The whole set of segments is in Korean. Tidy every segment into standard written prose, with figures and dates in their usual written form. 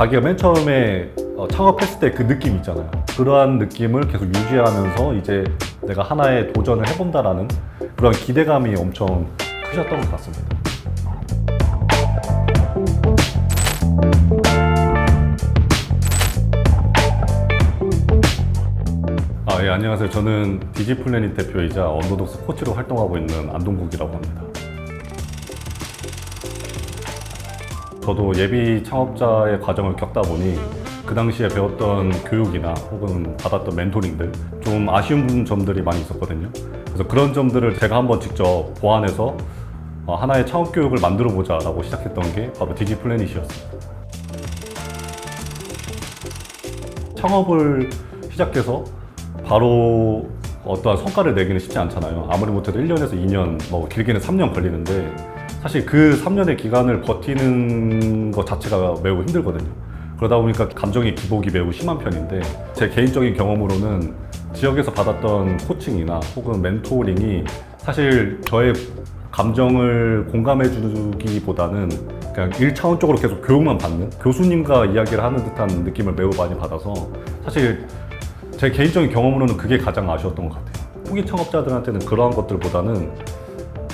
자기가 맨 처음에 창업했을 때 그 느낌 있잖아요. 그러한 느낌을 계속 유지하면서 이제 내가 하나의 도전을 해본다라는 그런 기대감이 엄청 크셨던 것 같습니다. 예, 안녕하세요. 저는 디지플래닛 대표이자 언더독스 코치로 활동하고 있는 안동국이라고 합니다. 저도 예비 창업자의 과정을 겪다 보니 그 당시에 배웠던 교육이나 혹은 받았던 멘토링들 좀 아쉬운 점들이 많이 있었거든요. 그래서 그런 점들을 제가 한번 직접 보완해서 하나의 창업 교육을 만들어 보자라고 시작했던 게 바로 디지플래닛이었습니다. 창업을 시작해서 바로 어떠한 성과를 내기는 쉽지 않잖아요. 아무리 못해도 1년에서 2년, 뭐 길게는 3년 걸리는데 사실 그 3년의 기간을 버티는 것 자체가 매우 힘들거든요. 그러다 보니까 감정의 기복이 매우 심한 편인데 제 개인적인 경험으로는 지역에서 받았던 코칭이나 혹은 멘토링이 사실 저의 감정을 공감해 주기보다는 그냥 1차원적으로 계속 교육만 받는 교수님과 이야기를 하는 듯한 느낌을 매우 많이 받아서 사실 제 개인적인 경험으로는 그게 가장 아쉬웠던 것 같아요. 후기 창업자들한테는 그러한 것들보다는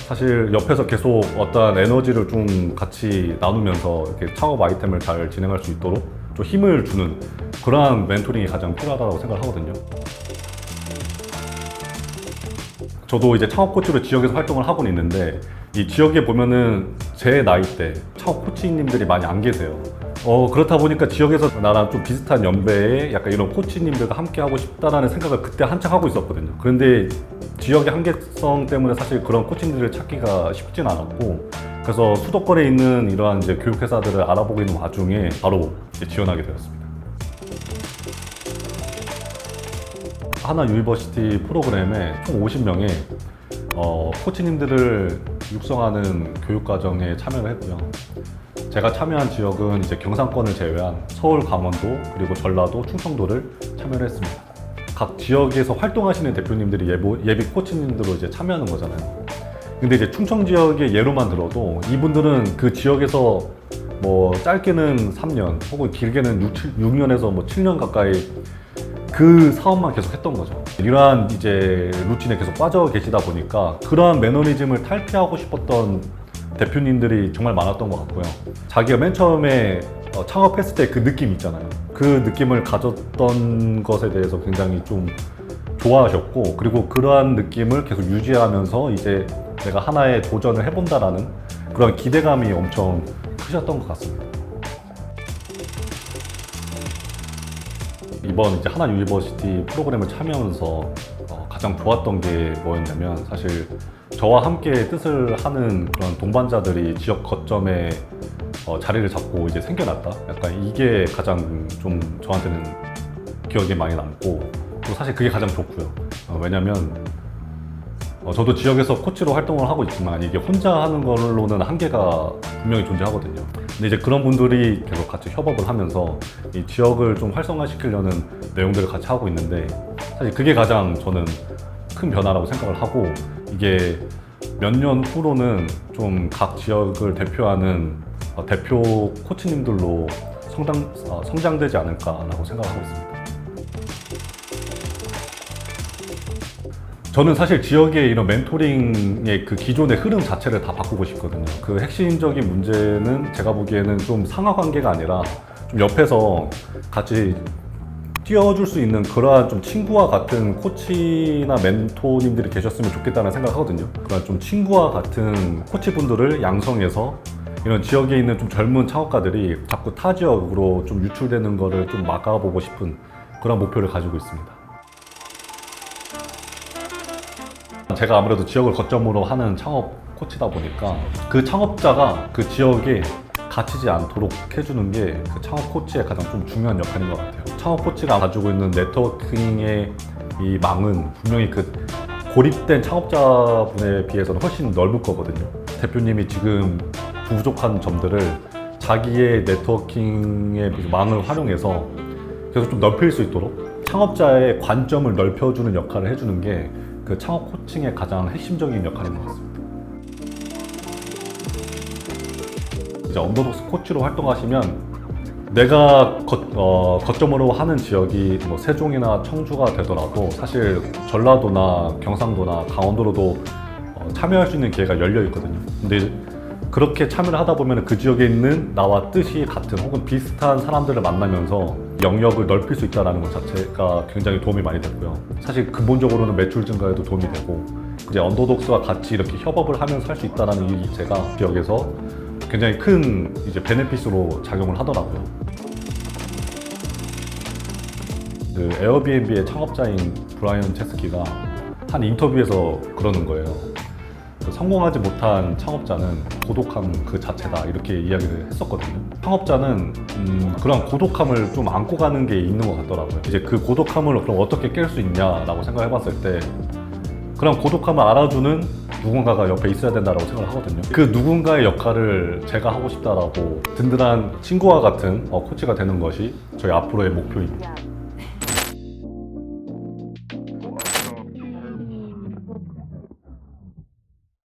사실 옆에서 계속 어떠한 에너지를 좀 같이 나누면서 이렇게 창업 아이템을 잘 진행할 수 있도록 좀 힘을 주는 그러한 멘토링이 가장 필요하다고 생각하거든요. 저도 이제 창업 코치로 지역에서 활동을 하고 있는데 이 지역에 보면은 제 나이 때 창업 코치님들이 많이 안 계세요. 그렇다 보니까 지역에서 나랑 좀 비슷한 연배의 약간 이런 코치님들과 함께 하고 싶다라는 생각을 그때 한창 하고 있었거든요. 그런데 지역의 한계성 때문에 사실 그런 코치님들을 찾기가 쉽진 않았고, 그래서 수도권에 있는 이러한 이제 교육회사들을 알아보고 있는 와중에 바로 이제 지원하게 되었습니다. 하나 유니버시티 프로그램에 총 50명의 코치님들을 육성하는 교육과정에 참여를 했고요. 제가 참여한 지역은 이제 경상권을 제외한 서울, 강원도, 그리고 전라도, 충청도를 참여를 했습니다. 각 지역에서 활동하시는 대표님들이 예비 코치님들로 이제 참여하는 거잖아요. 근데 이제 충청 지역의 예로만 들어도 이분들은 그 지역에서 뭐 짧게는 3년 혹은 길게는 6년에서 뭐 7년 가까이 그 사업만 계속 했던 거죠. 이러한 이제 루틴에 계속 빠져 계시다 보니까 그러한 매너리즘을 탈피하고 싶었던 대표님들이 정말 많았던 것 같고요. 자기가 맨 처음에 창업했을 때 그 느낌 있잖아요. 그 느낌을 가졌던 것에 대해서 굉장히 좀 좋아하셨고, 그리고 그러한 느낌을 계속 유지하면서 이제 내가 하나의 도전을 해본다라는 그런 기대감이 엄청 크셨던 것 같습니다. 이번 이제 하나 유니버시티 프로그램을 참여하면서 가장 좋았던 게 뭐였냐면, 사실 저와 함께 뜻을 하는 그런 동반자들이 지역 거점에 자리를 잡고 이제 생겨났다. 약간 이게 가장 좀 저한테는 기억에 많이 남고, 또 사실 그게 가장 좋고요. 왜냐면 저도 지역에서 코치로 활동을 하고 있지만 이게 혼자 하는 걸로는 한계가 분명히 존재하거든요. 근데 이제 그런 분들이 계속 같이 협업을 하면서 이 지역을 좀 활성화시키려는 내용들을 같이 하고 있는데, 사실 그게 가장 저는 큰 변화라고 생각을 하고, 이게 몇 년 후로는 좀 각 지역을 대표하는 대표 코치님들로 성장되지 않을까라고 생각하고 있습니다. 저는 사실 지역의 이런 멘토링의 그 기존의 흐름 자체를 다 바꾸고 싶거든요. 그 핵심적인 문제는 제가 보기에는 좀 상하 관계가 아니라 좀 옆에서 같이 띄워줄 수 있는 그러한 좀 친구와 같은 코치나 멘토님들이 계셨으면 좋겠다는 생각하거든요. 그러한 좀 친구와 같은 코치분들을 양성해서 이런 지역에 있는 좀 젊은 창업가들이 자꾸 타 지역으로 좀 유출되는 거를 좀 막아보고 싶은 그런 목표를 가지고 있습니다. 제가 아무래도 지역을 거점으로 하는 창업 코치다 보니까 그 창업자가 그 지역에 갇히지 않도록 해주는 게 그 창업 코치의 가장 좀 중요한 역할인 것 같아요. 창업 코치가 가지고 있는 네트워킹의 이 망은 분명히 그 고립된 창업자분에 비해서는 훨씬 넓을 거거든요. 대표님이 지금 부족한 점들을 자기의 네트워킹의 망을 활용해서 계속 좀 넓힐 수 있도록 창업자의 관점을 넓혀주는 역할을 해주는 게 그 창업 코칭의 가장 핵심적인 역할인 것 같습니다. 이제 언더독스 코치로 활동하시면 내가 거점으로 하는 지역이 뭐 세종이나 청주가 되더라도 사실 전라도나 경상도나 강원도로도 참여할 수 있는 기회가 열려 있거든요. 근데 그렇게 참여를 하다 보면 그 지역에 있는 나와 뜻이 같은 혹은 비슷한 사람들을 만나면서 영역을 넓힐 수 있다는 것 자체가 굉장히 도움이 많이 됐고요. 사실 근본적으로는 매출 증가에도 도움이 되고 이제 언더독스와 같이 이렇게 협업을 하면서 할 수 있다는 이 자체가 지역에서 굉장히 큰 이제 베네핏으로 작용을 하더라고요. 그 에어비앤비의 창업자인 브라이언 체스키가 한 인터뷰에서 그러는 거예요. 성공하지 못한 창업자는 고독함 그 자체다 이렇게 이야기를 했었거든요. 창업자는 그런 고독함을 좀 안고 가는 게 있는 것 같더라고요. 이제 그 고독함을 그럼 어떻게 깰 수 있냐라고 생각해 봤을 때 그런 고독함을 알아주는 누군가가 옆에 있어야 된다고 생각을 하거든요. 그 누군가의 역할을 제가 하고 싶다라고 든든한 친구와 같은 코치가 되는 것이 저희 앞으로의 목표입니다.